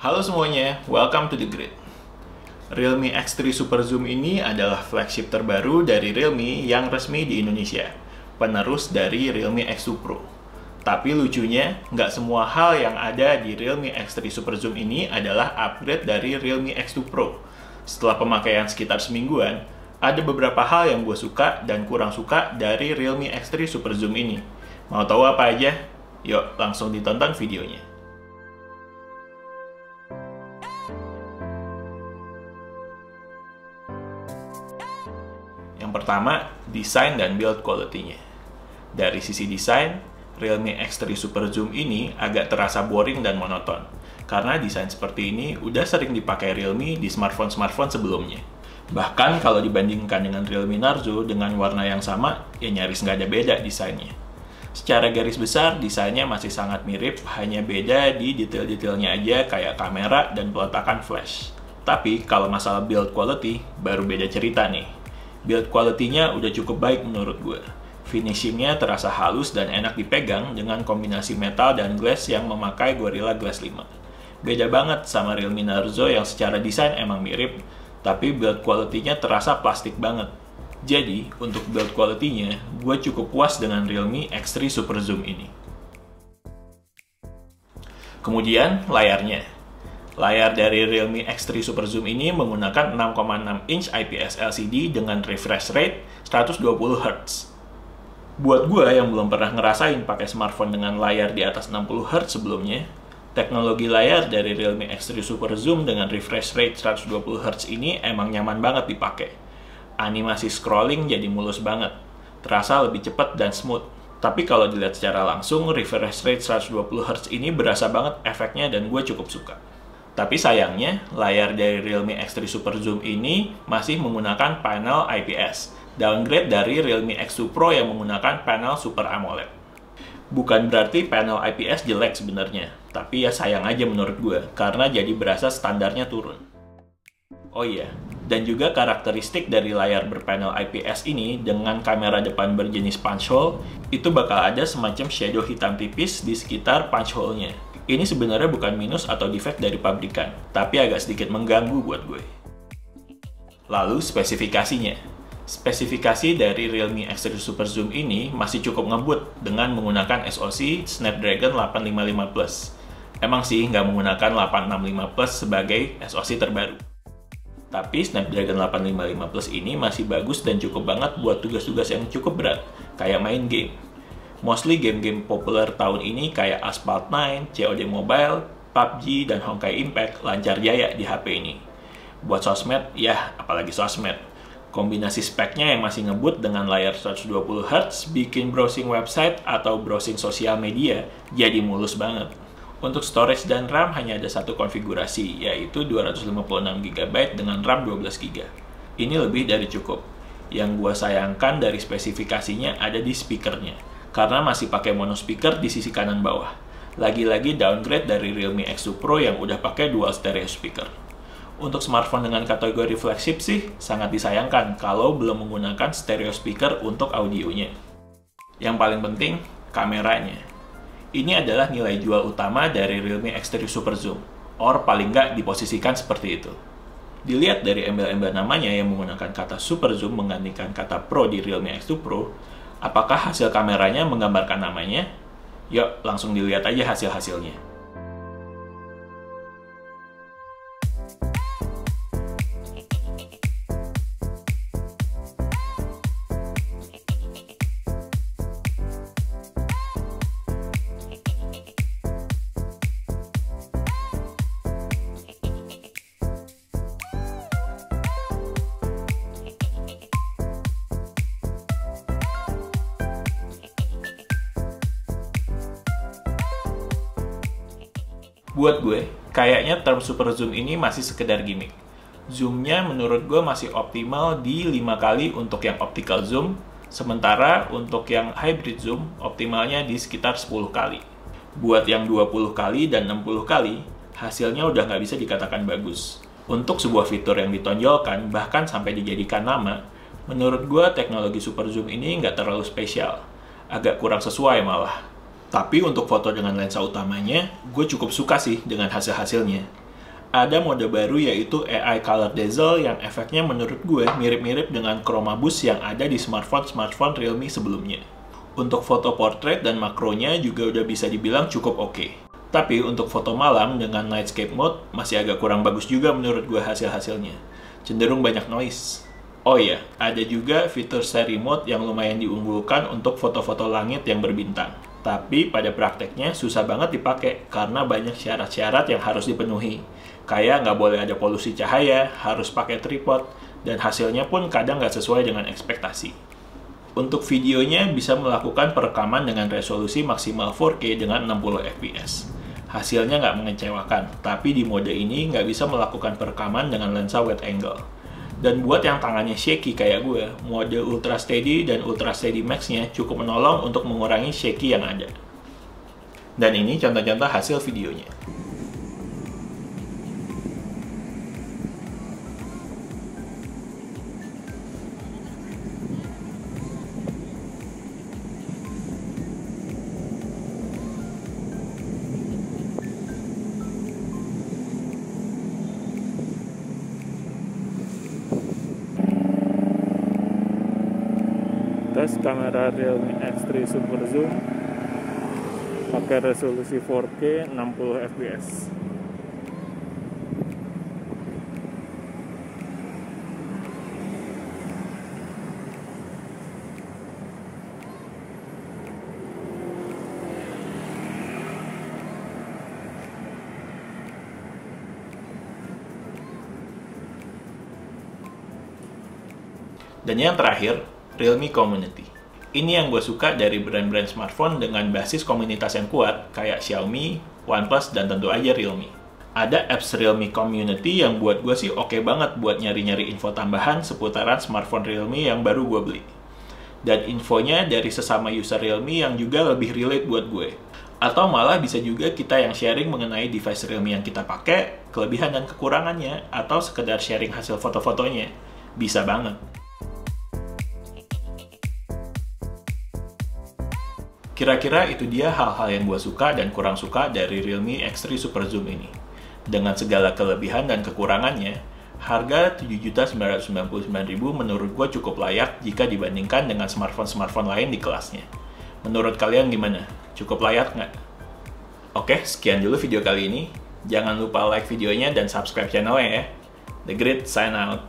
Halo semuanya, welcome to the grid. Realme X3 Super Zoom ini adalah flagship terbaru dari Realme yang resmi di Indonesia, penerus dari Realme X2 Pro. Tapi lucunya, nggak semua hal yang ada di Realme X3 Super Zoom ini adalah upgrade dari Realme X2 Pro. Setelah pemakaian sekitar semingguan, ada beberapa hal yang gue suka dan kurang suka dari Realme X3 Super Zoom ini. Mau tahu apa aja? Yuk, langsung ditonton videonya. Yang pertama, desain dan build quality-nya. Dari sisi desain, Realme X3 Super Zoom ini agak terasa boring dan monoton, karena desain seperti ini udah sering dipakai Realme di smartphone-smartphone sebelumnya. Bahkan kalau dibandingkan dengan Realme Narzo dengan warna yang sama, ya nyaris nggak ada beda desainnya. Secara garis besar, desainnya masih sangat mirip, hanya beda di detail-detailnya aja kayak kamera dan peletakan flash. Tapi kalau masalah build quality, baru beda cerita nih. Build quality-nya udah cukup baik menurut gue. Finishing-nya terasa halus dan enak dipegang dengan kombinasi metal dan glass yang memakai Gorilla Glass 5. Beda banget sama Realme Narzo yang secara desain emang mirip, tapi build quality-nya terasa plastik banget. Jadi, untuk build quality-nya, gue cukup puas dengan Realme X3 Super Zoom ini. Kemudian, layarnya. Layar dari Realme X3 Super Zoom ini menggunakan 6,6 inch IPS LCD dengan refresh rate 120 Hz. Buat gue yang belum pernah ngerasain pakai smartphone dengan layar di atas 60 Hz sebelumnya, teknologi layar dari Realme X3 Super Zoom dengan refresh rate 120 Hz ini emang nyaman banget dipakai. Animasi scrolling jadi mulus banget, terasa lebih cepat dan smooth. Tapi kalau dilihat secara langsung, refresh rate 120 Hz ini berasa banget efeknya dan gue cukup suka. Tapi sayangnya, layar dari Realme X3 Super Zoom ini masih menggunakan panel IPS, downgrade dari Realme X2 Pro yang menggunakan panel Super AMOLED. Bukan berarti panel IPS jelek sebenarnya, tapi ya sayang aja menurut gue, karena jadi berasa standarnya turun. Oh iya, dan juga karakteristik dari layar berpanel IPS ini dengan kamera depan berjenis punch hole, itu bakal ada semacam shadow hitam tipis di sekitar punch hole-nya. Ini sebenarnya bukan minus atau defect dari pabrikan, tapi agak sedikit mengganggu buat gue. Lalu spesifikasinya. Spesifikasi dari Realme X3 Super Zoom ini masih cukup ngebut dengan menggunakan SoC Snapdragon 855 Plus. Emang sih nggak menggunakan 865 Plus sebagai SoC terbaru. Tapi Snapdragon 855 Plus ini masih bagus dan cukup banget buat tugas-tugas yang cukup berat, kayak main game. Mostly game-game populer tahun ini kayak Asphalt 9, COD Mobile, PUBG, dan Honkai Impact lancar jaya di HP ini. Buat sosmed, ya apalagi sosmed. Kombinasi speknya yang masih ngebut dengan layar 120 Hz bikin browsing website atau browsing sosial media jadi mulus banget. Untuk storage dan RAM hanya ada satu konfigurasi, yaitu 256GB dengan RAM 12GB. Ini lebih dari cukup. Yang gua sayangkan dari spesifikasinya ada di speakernya, karena masih pakai mono speaker di sisi kanan bawah. Lagi-lagi downgrade dari Realme X2 Pro yang udah pakai dual stereo speaker. Untuk smartphone dengan kategori flagship sih, sangat disayangkan kalau belum menggunakan stereo speaker untuk audionya. Yang paling penting, kameranya. Ini adalah nilai jual utama dari Realme X3 Super Zoom, or paling nggak diposisikan seperti itu. Dilihat dari embel-embel namanya yang menggunakan kata Super Zoom menggantikan kata Pro di Realme X2 Pro, apakah hasil kameranya menggambarkan namanya? Yuk, langsung dilihat aja hasil-hasilnya. Buat gue, kayaknya term Super Zoom ini masih sekedar gimmick. Zoomnya menurut gue masih optimal di 5 kali untuk yang optical zoom, sementara untuk yang hybrid zoom optimalnya di sekitar 10 kali. Buat yang 20 kali dan 60 kali, hasilnya udah nggak bisa dikatakan bagus. Untuk sebuah fitur yang ditonjolkan, bahkan sampai dijadikan nama, menurut gue teknologi Super Zoom ini nggak terlalu spesial. Agak kurang sesuai malah. Tapi untuk foto dengan lensa utamanya, gue cukup suka sih dengan hasil-hasilnya. Ada mode baru yaitu AI Color Dazzle yang efeknya menurut gue mirip-mirip dengan Chroma Boost yang ada di smartphone Realme sebelumnya. Untuk foto portrait dan makronya juga udah bisa dibilang cukup oke. Tapi untuk foto malam dengan Nightscape Mode masih agak kurang bagus juga menurut gue hasil-hasilnya. Cenderung banyak noise. Oh iya, ada juga fitur Seri Mode yang lumayan diunggulkan untuk foto-foto langit yang berbintang. Tapi pada prakteknya susah banget dipakai karena banyak syarat-syarat yang harus dipenuhi. Kayak nggak boleh ada polusi cahaya, harus pakai tripod, dan hasilnya pun kadang nggak sesuai dengan ekspektasi. Untuk videonya bisa melakukan perekaman dengan resolusi maksimal 4K dengan 60 fps. Hasilnya nggak mengecewakan, tapi di mode ini nggak bisa melakukan perekaman dengan lensa wide angle. Dan buat yang tangannya shaky kayak gue, mode Ultra Steady dan Ultra Steady Max-nya cukup menolong untuk mengurangi shaky yang ada. Dan ini contoh-contoh hasil videonya. Tes kamera Realme X3 Super Zoom pakai resolusi 4K 60 fps. Dan yang terakhir, Realme Community. Ini yang gue suka dari brand-brand smartphone dengan basis komunitas yang kuat, kayak Xiaomi, OnePlus, dan tentu aja Realme. Ada apps Realme Community yang buat gue sih oke banget buat nyari-nyari info tambahan seputaran smartphone Realme yang baru gue beli. Dan infonya dari sesama user Realme yang juga lebih relate buat gue. Atau malah bisa juga kita yang sharing mengenai device Realme yang kita pakai, kelebihan dan kekurangannya, atau sekedar sharing hasil foto-fotonya. Bisa banget. Kira-kira itu dia hal-hal yang gue suka dan kurang suka dari Realme X3 Super Zoom ini. Dengan segala kelebihan dan kekurangannya, harga Rp7.999.000 menurut gue cukup layak jika dibandingkan dengan smartphone-smartphone lain di kelasnya. Menurut kalian gimana? Cukup layak nggak? Oke, sekian dulu video kali ini. Jangan lupa like videonya dan subscribe channelnya ya. The Grid sign out.